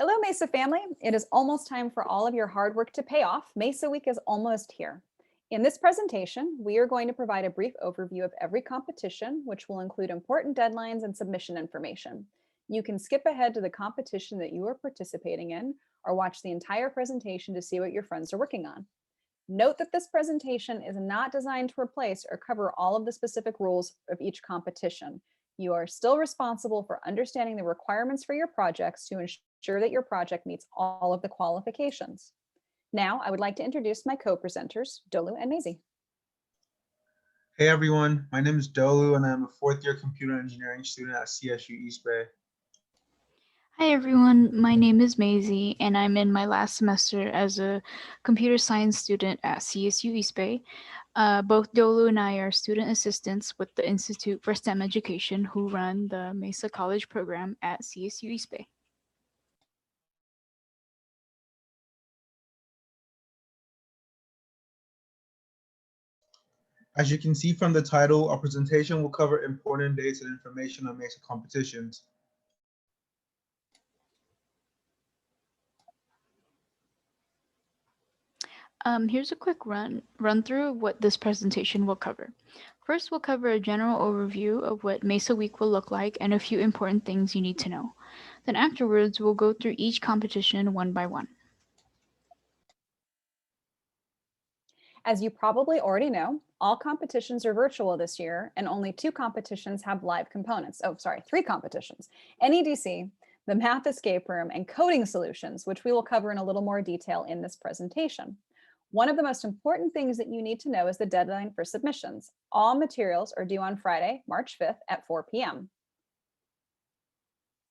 Hello, MESA family. It is almost time for all of your hard work to pay off. MESA Week is almost here. In this presentation, we are going to provide a brief overview of every competition, which will include important deadlines and submission information. You can skip ahead to the competition that you are participating in or watch the entire presentation to see what your friends are working on. Note that this presentation is not designed to replace or cover all of the specific rules of each competition. You are still responsible for understanding the requirements for your projects to ensure that your project meets all of the qualifications. Now, I would like to introduce my co-presenters, Dolu and Maisie. Hey everyone, my name is Dolu and I'm a fourth year computer engineering student at CSU East Bay. Hi everyone, my name is Maisie and I'm in my last semester as a computer science student at CSU East Bay. Both Dolu and I are student assistants with the Institute for STEM Education who run the MESA College program at CSU East Bay. As you can see from the title, our presentation will cover important dates and information on MESA competitions. Here's a quick run through of what this presentation will cover. First, we'll cover a general overview of what MESA Week will look like and a few important things you need to know. Then afterwards, we'll go through each competition one by one. As you probably already know, all competitions are virtual this year and only 2 competitions have live components. Oh, sorry, 3 competitions. NEDC, the Math Escape Room, and Coding Solutions, which we will cover in a little more detail in this presentation. One of the most important things that you need to know is the deadline for submissions. All materials are due on Friday, March 5th at 4 p.m.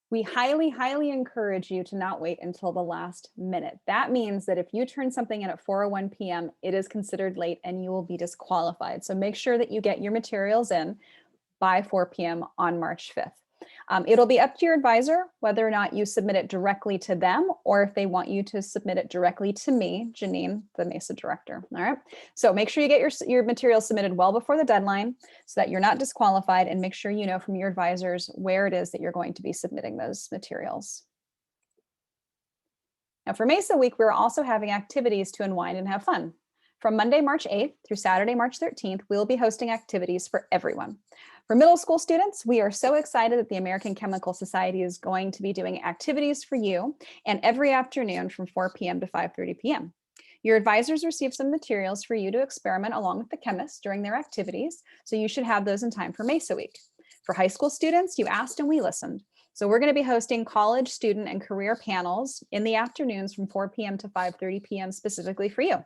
We highly encourage you to not wait until the last minute. That means that if you turn something in at 4:01 p.m., it is considered late and you will be disqualified. So make sure that you get your materials in by 4 p.m. on March 5th. It'll be up to your advisor whether or not you submit it directly to them or if they want you to submit it directly to me, Janine, the MESA director. All right. So make sure you get your materials submitted well before the deadline so that you're not disqualified, and make sure you know from your advisors where it is that you're going to be submitting those materials. Now for MESA Week, we're also having activities to unwind and have fun. From Monday, March 8th through Saturday, March 13th, we'll be hosting activities for everyone. For middle school students, we are so excited that the American Chemical Society is going to be doing activities for you and every afternoon from 4 p.m. to 5:30 p.m. Your advisors receive some materials for you to experiment along with the chemists during their activities, so you should have those in time for MESA Week. For high school students, you asked and we listened. So we're going to be hosting college, student, and career panels in the afternoons from 4 p.m. to 5:30 p.m. specifically for you.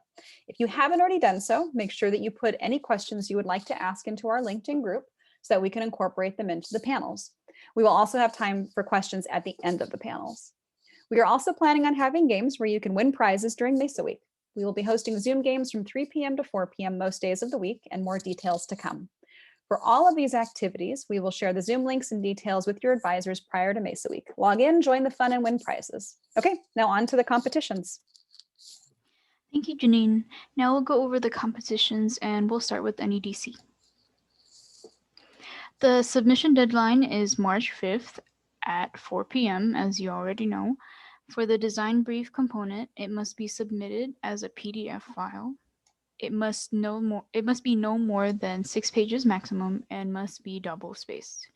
If you haven't already done so, make sure that you put any questions you would like to ask into our LinkedIn group so that we can incorporate them into the panels. We will also have time for questions at the end of the panels. We are also planning on having games where you can win prizes during MESA Week. We will be hosting Zoom games from 3 p.m. to 4 p.m. most days of the week, and more details to come. For all of these activities, we will share the Zoom links and details with your advisors prior to MESA Week. Log in, join the fun, and win prizes. Okay, now on to the competitions. Thank you, Janine. Now we'll go over the competitions and we'll start with NEDC. The submission deadline is March 5th at 4 p.m., as you already know. For the design brief component, it must be submitted as a PDF file. It must be no more than 6 pages maximum and must be double spaced.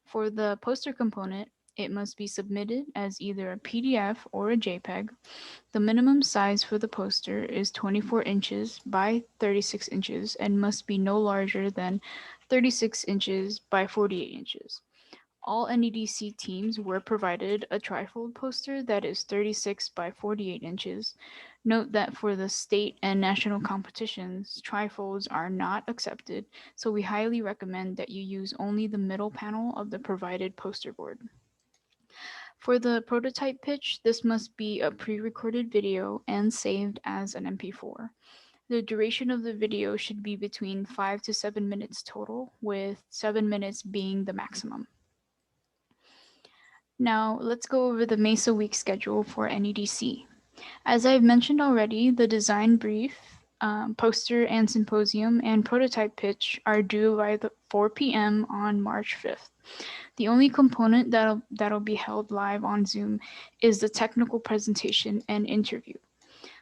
For the poster component, it must be submitted as either a PDF or a JPEG. The minimum size for the poster is 24 inches by 36 inches and must be no larger than 36 inches by 48 inches. All NEDC teams were provided a trifold poster that is 36 by 48 inches. Note that for the state and national competitions, trifolds are not accepted, so we highly recommend that you use only the middle panel of the provided poster board. For the prototype pitch, this must be a pre-recorded video and saved as an MP4. The duration of the video should be between 5 to 7 minutes total, with 7 minutes being the maximum. Now, let's go over the MESA Week schedule for NEDC. As I've mentioned already, the design brief, poster and symposium, and prototype pitch are due by 4 p.m. on March 5th. The only component that'll be held live on Zoom is the technical presentation and interview.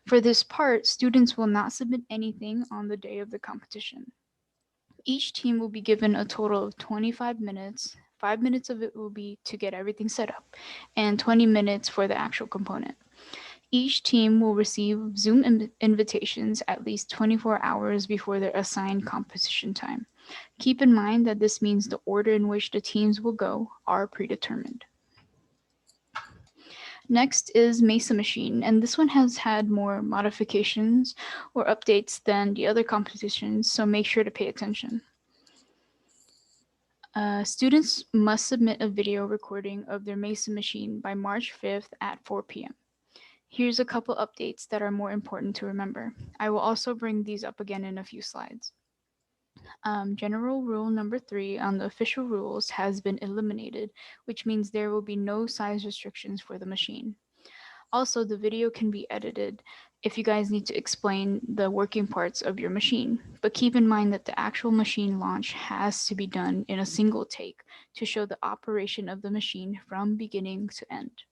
For this part, students will not submit anything on the day of the competition. Each team will be given a total of 25 minutes. 5 minutes of it will be to get everything set up, and 20 minutes for the actual component. Each team will receive Zoom invitations at least 24 hours before their assigned competition time. Keep in mind that this means the order in which the teams will go are predetermined. Next is MESA machine, and this one has had more modifications or updates than the other competitions, so make sure to pay attention. Students must submit a video recording of their MESA machine by March 5th at 4 p.m. Here's a couple updates that are more important to remember. I will also bring these up again in a few slides. General rule number 3 on the official rules has been eliminated, which means there will be no size restrictions for the machine. Also, the video can be edited if you guys need to explain the working parts of your machine, but keep in mind that the actual machine launch has to be done in a single take to show the operation of the machine from beginning to end.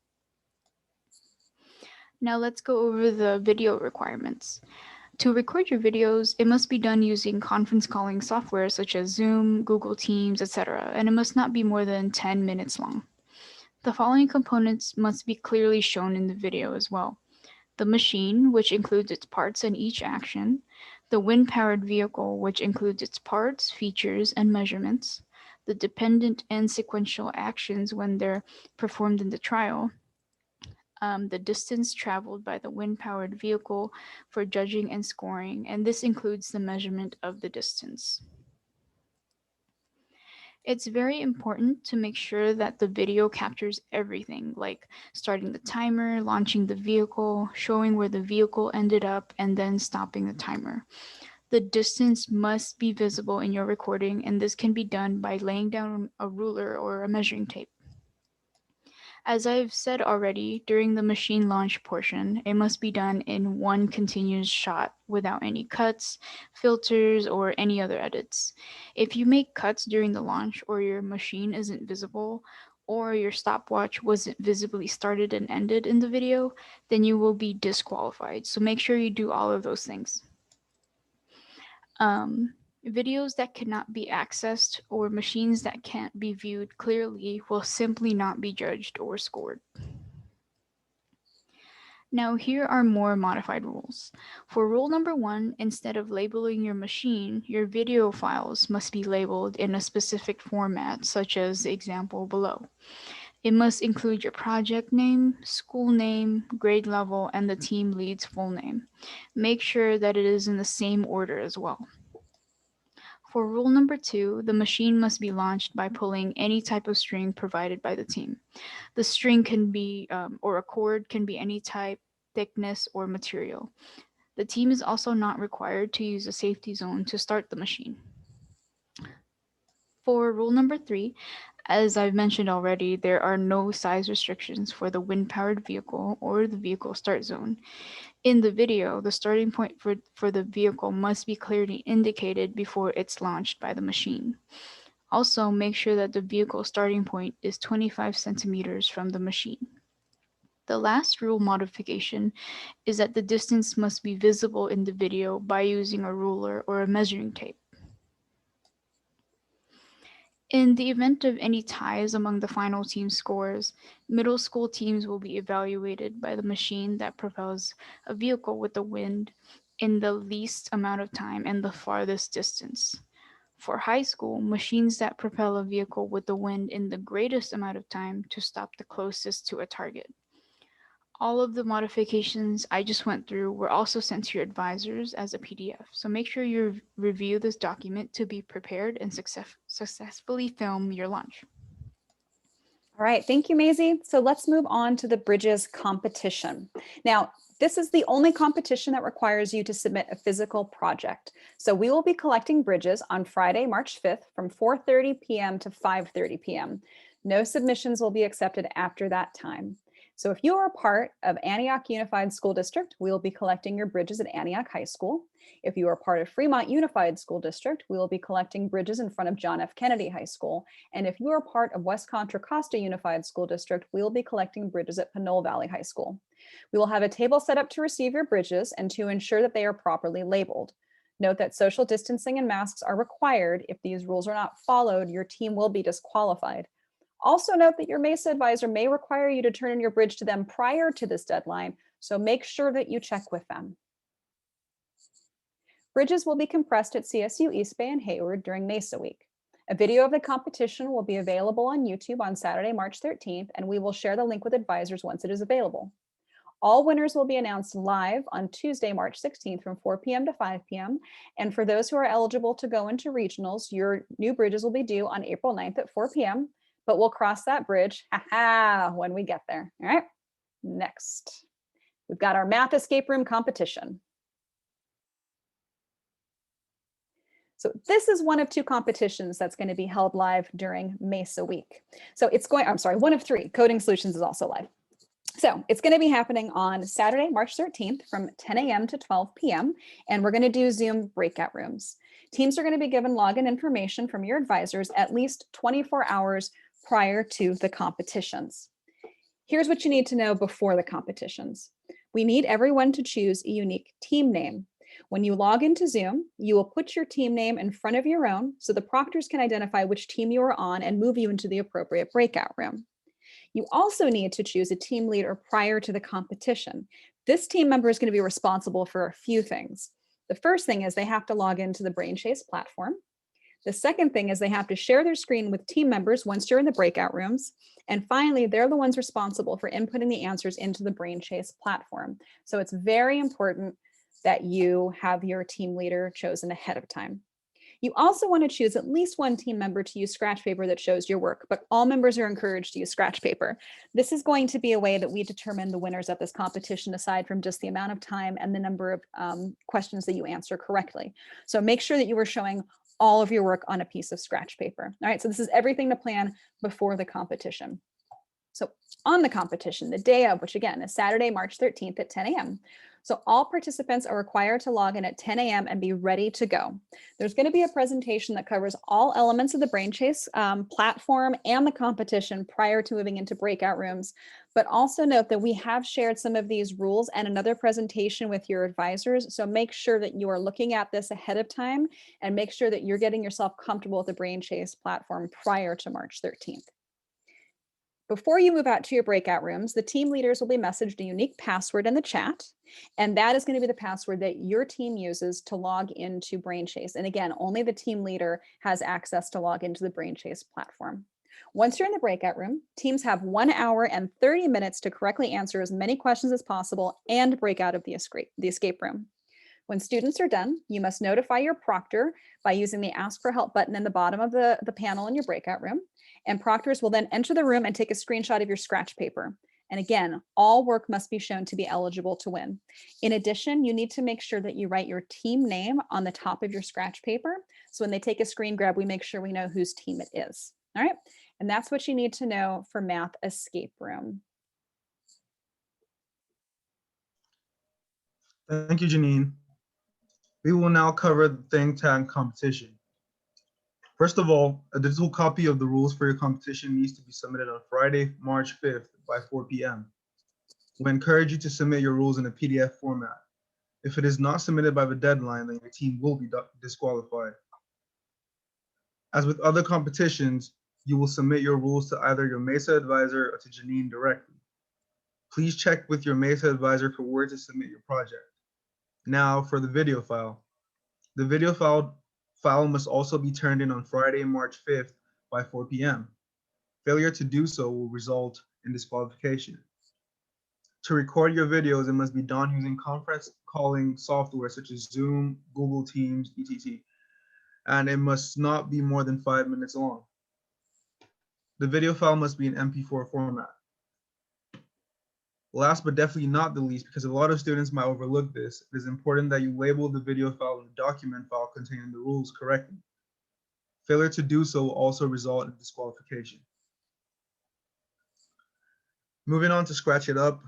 Now let's go over the video requirements. To record your videos, it must be done using conference calling software such as Zoom, Google Teams, etc., and it must not be more than 10 minutes long. The following components must be clearly shown in the video as well. The machine, which includes its parts and each action, the wind-powered vehicle, which includes its parts, features, and measurements, the dependent and sequential actions when they're performed in the trial, the distance traveled by the wind-powered vehicle for judging and scoring, and this includes the measurement of the distance. It's very important to make sure that the video captures everything, like starting the timer, launching the vehicle, showing where the vehicle ended up, and then stopping the timer. The distance must be visible in your recording, and this can be done by laying down a ruler or a measuring tape. As I've said already, during the machine launch portion, it must be done in one continuous shot without any cuts, filters, or any other edits. If you make cuts during the launch or your machine isn't visible, or your stopwatch wasn't visibly started and ended in the video, then you will be disqualified. So make sure you do all of those things. Videos that cannot be accessed or machines that can't be viewed clearly will simply not be judged or scored. Now here are more modified rules. For rule number 1, instead of labeling your machine, your video files must be labeled in a specific format, such as the example below. It must include your project name, school name, grade level, and the team lead's full name. Make sure that it is in the same order as well. For rule number 2, the machine must be launched by pulling any type of string provided by the team. The string can be, or a cord can be any type, thickness, or material. The team is also not required to use a safety zone to start the machine. For rule number 3, as I've mentioned already, there are no size restrictions for the wind-powered vehicle or the vehicle start zone. In the video, the starting point for the vehicle must be clearly indicated before it's launched by the machine. Also, make sure that the vehicle starting point is 25 centimeters from the machine. The last rule modification is that the distance must be visible in the video by using a ruler or a measuring tape. In the event of any ties among the final team scores, middle school teams will be evaluated by the machine that propels a vehicle with the wind in the least amount of time and the farthest distance. For high school, machines that propel a vehicle with the wind in the greatest amount of time to stop the closest to a target. All of the modifications I just went through were also sent to your advisors as a PDF, so make sure you review this document to be prepared and successfully film your launch. All right, thank you, Maisie. So let's move on to the Bridges competition. Now, this is the only competition that requires you to submit a physical project. So we will be collecting bridges on Friday, March 5th from 4:30 p.m. to 5:30 p.m. No submissions will be accepted after that time. So if you are a part of Antioch Unified School District, we will be collecting your bridges at Antioch High School. If you are part of Fremont Unified School District, we will be collecting bridges in front of John F. Kennedy High School. And if you are part of West Contra Costa Unified School District, we will be collecting bridges at Pinole Valley High School. We will have a table set up to receive your bridges and to ensure that they are properly labeled. Note that social distancing and masks are required. If these rules are not followed, your team will be disqualified. Also note that your MESA advisor may require you to turn in your bridge to them prior to this deadline, so make sure that you check with them. Bridges will be compressed at CSU East Bay and Hayward during MESA week. A video of the competition will be available on YouTube on Saturday, March 13th, and we will share the link with advisors once it is available. All winners will be announced live on Tuesday, March 16th from 4 p.m. to 5 p.m. And for those who are eligible to go into regionals, your new bridges will be due on April 9th at 4 p.m. But we'll cross that bridge when we get there. All right, next, we've got our math escape room competition. So this is one of two competitions that's going to be held live during MESA week. So it's going, I'm sorry, one of three. Coding Solutions is also live. So it's going to be happening on Saturday, March 13th from 10 a.m. to 12 p.m. And we're going to do Zoom breakout rooms. Teams are going to be given login information from your advisors at least 24 hours prior to the competitions. Here's what you need to know before the competitions. We need everyone to choose a unique team name. When you log into Zoom, you will put your team name in front of your own so the proctors can identify which team you are on and move you into the appropriate breakout room. You also need to choose a team leader prior to the competition. This team member is going to be responsible for a few things. The first thing is they have to log into the BrainChase platform. The second thing is they have to share their screen with team members once you're in the breakout rooms. And finally, they're the ones responsible for inputting the answers into the BrainChase platform. So it's very important that you have your team leader chosen ahead of time. You also want to choose at least one team member to use scratch paper that shows your work, but all members are encouraged to use scratch paper. This is going to be a way that we determine the winners of this competition aside from just the amount of time and the number of questions that you answer correctly. So make sure that you are showing all of your work on a piece of scratch paper. All right, so this is everything to plan before the competition. So on the competition, the day of, which again is Saturday, March 13th at 10 a.m. So all participants are required to log in at 10 a.m. and be ready to go. There's going to be a presentation that covers all elements of the BrainChase platform and the competition prior to moving into breakout rooms. But also note that we have shared some of these rules and another presentation with your advisors. So make sure that you are looking at this ahead of time and make sure that you're getting yourself comfortable with the BrainChase platform prior to March 13th. Before you move out to your breakout rooms, the team leaders will be messaged a unique password in the chat, and that is going to be the password that your team uses to log into BrainChase. And again, only the team leader has access to log into the BrainChase platform. Once you're in the breakout room, teams have 1 hour and 30 minutes to correctly answer as many questions as possible and break out of the escape room. When students are done, you must notify your proctor by using the Ask for Help button in the bottom of the panel in your breakout room. And proctors will then enter the room and take a screenshot of your scratch paper. And again, all work must be shown to be eligible to win. In addition, you need to make sure that you write your team name on the top of your scratch paper. So when they take a screen grab, we make sure we know whose team it is. All right. And that's what you need to know for Math Escape Room. Thank you, Janine. We will now cover the think tank competition. First of all, a digital copy of the rules for your competition needs to be submitted on Friday, March 5th by 4 p.m. We encourage you to submit your rules in a PDF format. If it is not submitted by the deadline, then your team will be disqualified. As with other competitions, you will submit your rules to either your MESA advisor or to Janine directly. Please check with your MESA advisor for where to submit your project. Now for the video file. The video file must also be turned in on Friday, March 5th by 4 p.m. Failure to do so will result in disqualification. To record your videos, it must be done using conference calling software such as Zoom, Google Teams, etc. And it must not be more than 5 minutes long. The video file must be in MP4 format. Last but definitely not the least, because a lot of students might overlook this, it is important that you label the video file and the document file containing the rules correctly. Failure to do so will also result in disqualification. Moving on to Scratch It Up.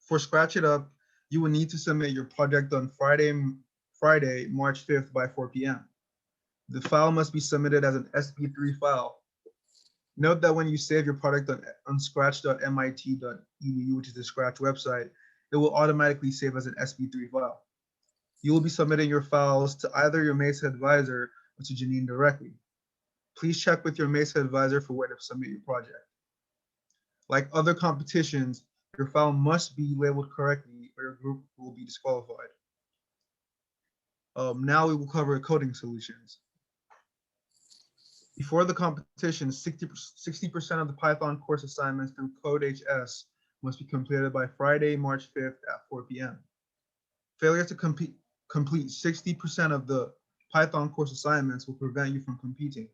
For Scratch It Up, you will need to submit your project on Friday, March 5th by 4 p.m. The file must be submitted as an SP3 file. Note that when you save your product on scratch.mit.edu, which is the Scratch website, it will automatically save as an SP3 file. You will be submitting your files to either your MESA advisor or to Janine directly. Please check with your MESA advisor for where to submit your project. Like other competitions, your file must be labeled correctly or your group will be disqualified. Now we will cover coding solutions. Before the competition, 60% of the Python course assignments through CodeHS must be completed by Friday, March 5th at 4 p.m. Failure to complete 60% of the Python course assignments will prevent you from competing.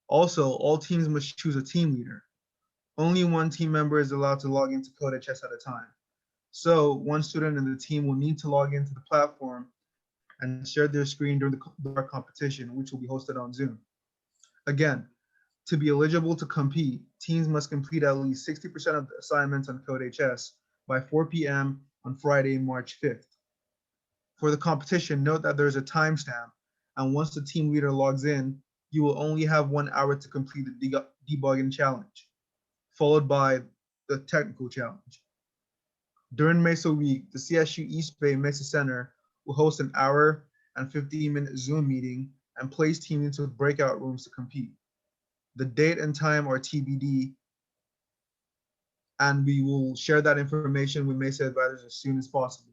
Also, all teams must choose a team leader. Only one team member is allowed to log into CodeHS at a time. So one student in the team will need to log into the platform and share their screen during the competition, which will be hosted on Zoom. Again, to be eligible to compete, teams must complete at least 60% of the assignments on CodeHS by 4 p.m. on Friday, March 5th. For the competition, note that there is a timestamp, and once the team leader logs in, you will only have 1 hour to complete the debugging challenge, followed by the technical challenge. During MESA week, the CSU East Bay MESA Center will host an hour and 15-minute Zoom meeting and place teams into breakout rooms to compete. The date and time are TBD, and we will share that information with MESA advisors as soon as possible.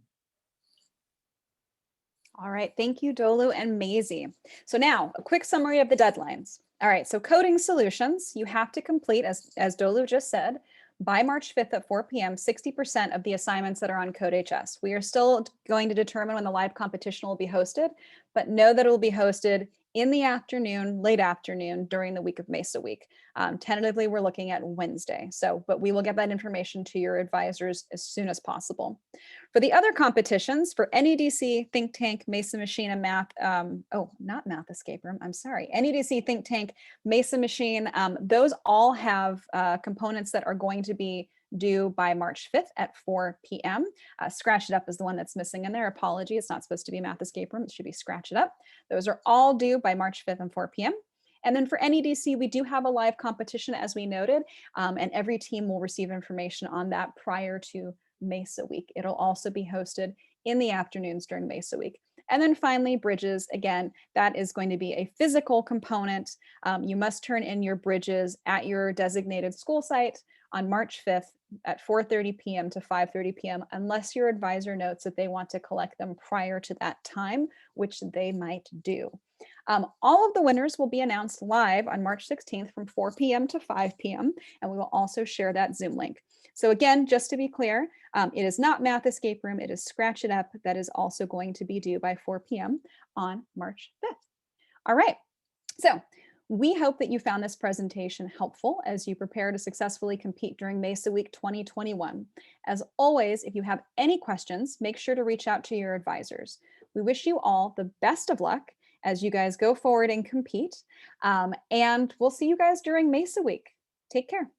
All right, thank you, Dolu and Maisie. So now a quick summary of the deadlines. All right, so coding solutions, you have to complete, as Dolu just said, by March 5th at 4 p.m., 60% of the assignments that are on CodeHS. We are still going to determine when the live competition will be hosted, but know that it will be hosted in the afternoon, late afternoon, during the week of MESA week. Tentatively, we're looking at Wednesday. But we will get that information to your advisors as soon as possible. For the other competitions, for NEDC, Think Tank, MESA Machine, and Math, not Math Escape Room, I'm sorry, NEDC, Think Tank, MESA Machine, those all have components that are going to be due by March 5th at 4 p.m. Scratch It Up is the one that's missing in there. Apology, it's not supposed to be Math Escape Room. It should be Scratch It Up. Those are all due by March 5th and 4 p.m. And then for NEDC, we do have a live competition, as we noted, and every team will receive information on that prior to MESA week. It'll also be hosted in the afternoons during MESA week. And then finally, bridges, again, that is going to be a physical component. You must turn in your bridges at your designated school site on March 5th at 4:30 p.m. to 5:30 p.m. unless your advisor notes that they want to collect them prior to that time, which they might do. All of the winners will be announced live on March 16th from 4 p.m. to 5 p.m. and we will also share that Zoom link. So again, just to be clear, it is not Math Escape Room, it is Scratch It Up that is also going to be due by 4 p.m. on March 5th. All right, so we hope that you found this presentation helpful as you prepare to successfully compete during MESA Week 2021. As always, if you have any questions, make sure to reach out to your advisors. We wish you all the best of luck as you guys go forward and compete, and we'll see you guys during MESA Week. Take care.